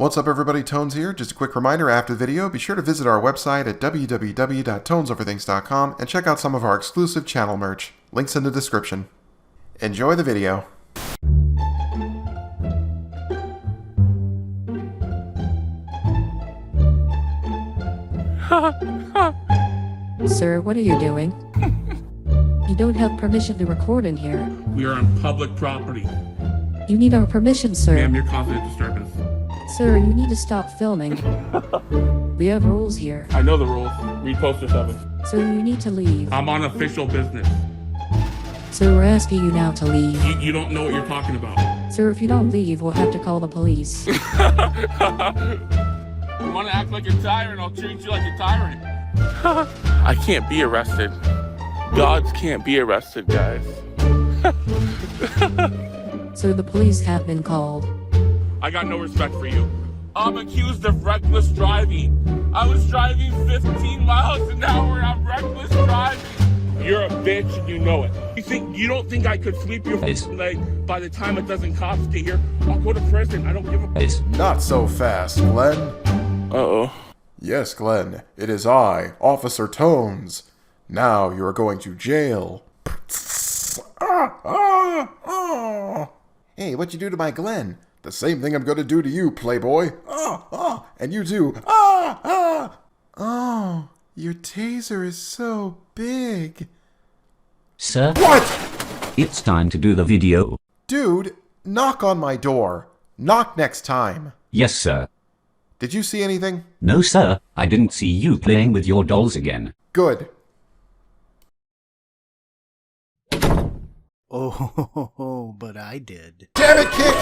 What's up everybody, Tones here. Just a quick reminder after the video, be sure to visit our website at www.tonesoverthings.com and check out some of our exclusive channel merch. Links in the description. Enjoy the video. Sir, what are you doing? You don't have permission to record in here. We are on public property. You need our permission, sir. Ma'am, you're causing a disturbance. Sir, you need to stop filming. We have rules here. I know the rules. Read poster 7. So you need to leave. I'm on official business. So we're asking you now to leave. You don't know what you're talking about. Sir, if you don't leave, we'll have to call the police. You want to act like a tyrant, I'll treat you like a tyrant. I can't be arrested. Gods can't be arrested, guys. So the police have been called. I got no respect for you. I'm accused of reckless driving. I was driving 15 miles an hour. I'm reckless driving. You're a bitch and you know it. You don't think I could sweep your leg by the time it doesn't cost to here? I'll go to prison. I don't give a... Not so fast, Glenn. Uh-oh. Yes, Glenn, it is I, Officer Tones. Now you are going to jail. Hey, what'd you do to my Glenn? The same thing I'm gonna do to you, playboy. And you too. Oh, your taser is so big. Sir? What? It's time to do the video. Dude, knock on my door. Knock next time. Yes, sir. Did you see anything? No, sir. I didn't see you playing with your dolls again. Good. Oh, but I did. Damn it, Kick!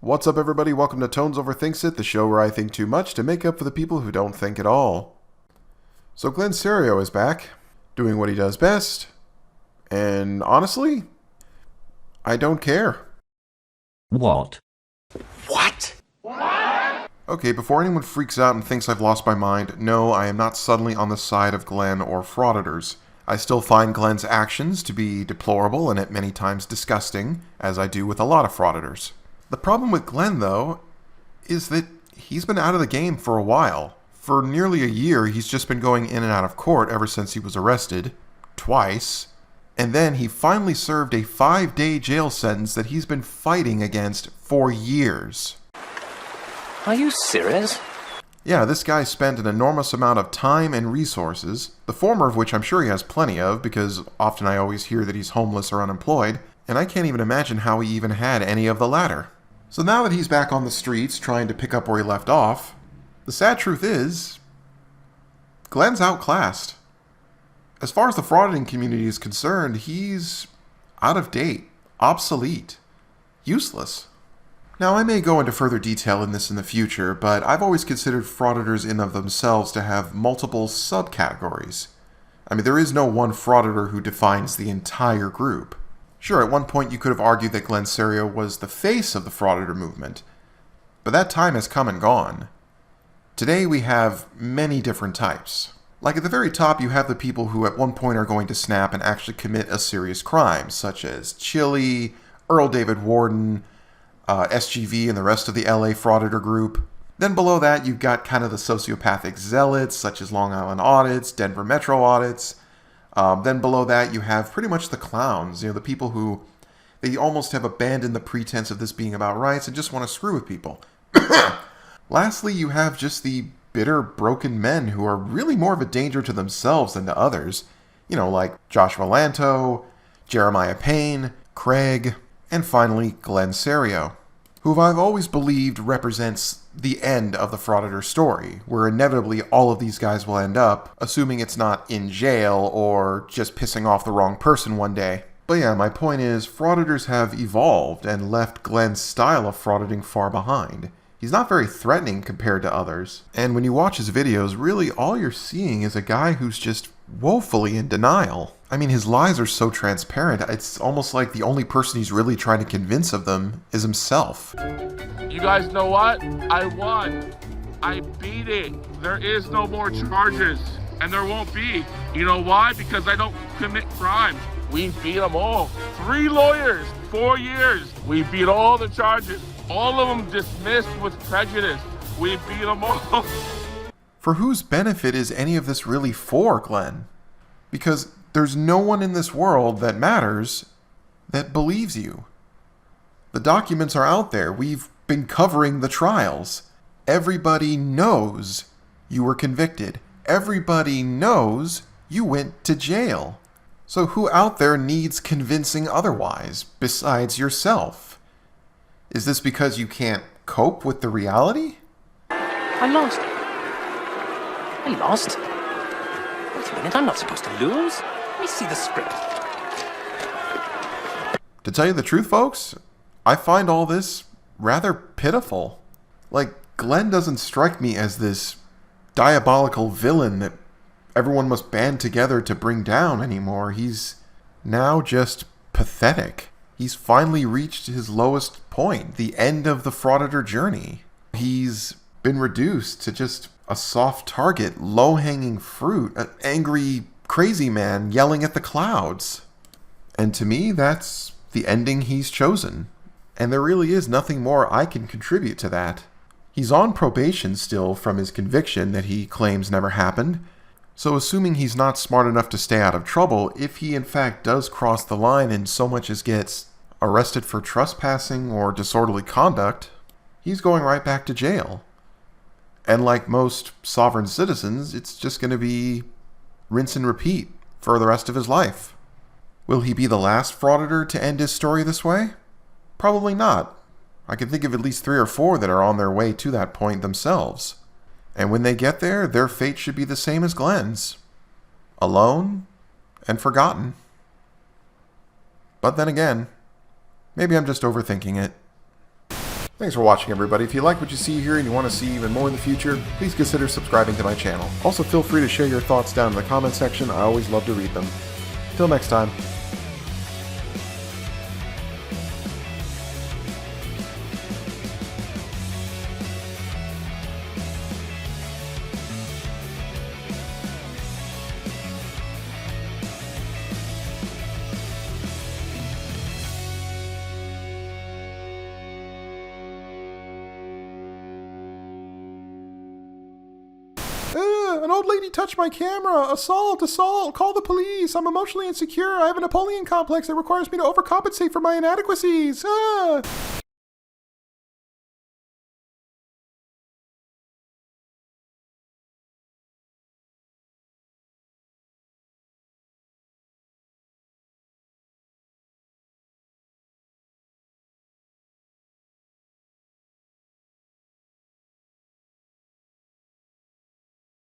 What's up everybody, welcome to Tones Overthinks It, the show where I think too much to make up for the people who don't think at all. So Glenn Serio is back, doing what he does best, and honestly, I don't care. What? Okay, before anyone freaks out and thinks I've lost my mind, no, I am not suddenly on the side of Glenn or frauditors. I still find Glenn's actions to be deplorable and at many times disgusting, as I do with a lot of frauditors. The problem with Glenn, though, is that he's been out of the game for a while. For nearly a year, he's just been going in and out of court ever since he was arrested. Twice. And then he finally served a 5-day jail sentence that he's been fighting against for years. Are you serious? Yeah, this guy spent an enormous amount of time and resources, the former of which I'm sure he has plenty of, because often I always hear that he's homeless or unemployed, and I can't even imagine how he even had any of the latter. So now that he's back on the streets trying to pick up where he left off, the sad truth is, Glenn's outclassed. As far as the frauding community is concerned, he's out of date, obsolete, useless. Now, I may go into further detail in this in the future, but I've always considered frauditors in of themselves to have multiple subcategories. I mean, there is no one frauditor who defines the entire group. Sure, at one point you could have argued that Glenn Serio was the face of the frauditor movement, but that time has come and gone. Today we have many different types. Like at the very top you have the people who at one point are going to snap and actually commit a serious crime, such as Chili, Earl David Warden, SGV and the rest of the LA frauditor group. Then below that you've got kind of the sociopathic zealots, such as Long Island Audits, Denver Metro Audits. Then below that you have pretty much the clowns, the people who, they almost have abandoned the pretense of this being about rights and just want to screw with people. Lastly, you have just the bitter, broken men who are really more of a danger to themselves than to others. Like Joshua Lanto, Jeremiah Payne, Craig, and finally Glenn Serio, who I've always believed represents the end of the frauditor story, where inevitably all of these guys will end up, assuming it's not in jail or just pissing off the wrong person one day. But yeah, my point is, frauditors have evolved and left Glenn's style of frauditing far behind. He's not very threatening compared to others, and when you watch his videos, really all you're seeing is a guy who's just woefully in denial. I mean, his lies are so transparent, it's almost like the only person he's really trying to convince of them is himself. You guys know what? I won. I beat it. There is no more charges. And there won't be. You know why? Because I don't commit crime. We beat them all. 3 lawyers, 4 years. We beat all the charges. All of them dismissed with prejudice. We beat them all. For whose benefit is any of this really for, Glenn? Because there's no one in this world that matters that believes you. The documents are out there. We've been covering the trials. Everybody knows you were convicted. Everybody knows you went to jail. So who out there needs convincing otherwise, besides yourself? Is this because you can't cope with the reality? I lost. Wait a minute, I'm not supposed to lose. Let me see the script. To tell you the truth, folks, I find all this rather pitiful. Like, Glenn doesn't strike me as this diabolical villain that everyone must band together to bring down anymore. He's now just pathetic. He's finally reached his lowest point, the end of the frauditor journey. He's been reduced to just a soft target, low-hanging fruit, an angry, crazy man yelling at the clouds. And to me, that's the ending he's chosen. And there really is nothing more I can contribute to that. He's on probation still from his conviction that he claims never happened. So assuming he's not smart enough to stay out of trouble, if he in fact does cross the line and so much as gets arrested for trespassing or disorderly conduct, he's going right back to jail. And like most sovereign citizens, it's just going to be rinse and repeat for the rest of his life. Will he be the last frauditor to end his story this way? Probably not. I can think of at least 3 or 4 that are on their way to that point themselves. And when they get there, their fate should be the same as Glenn's. Alone and forgotten. But then again, maybe I'm just overthinking it. Thanks for watching, everybody. If you like what you see here and you want to see even more in the future, please consider subscribing to my channel. Also, feel free to share your thoughts down in the comment section. I always love to read them. Till next time. An old lady touched my camera. Assault, assault. Call the police. I'm emotionally insecure. I have a Napoleon complex that requires me to overcompensate for my inadequacies.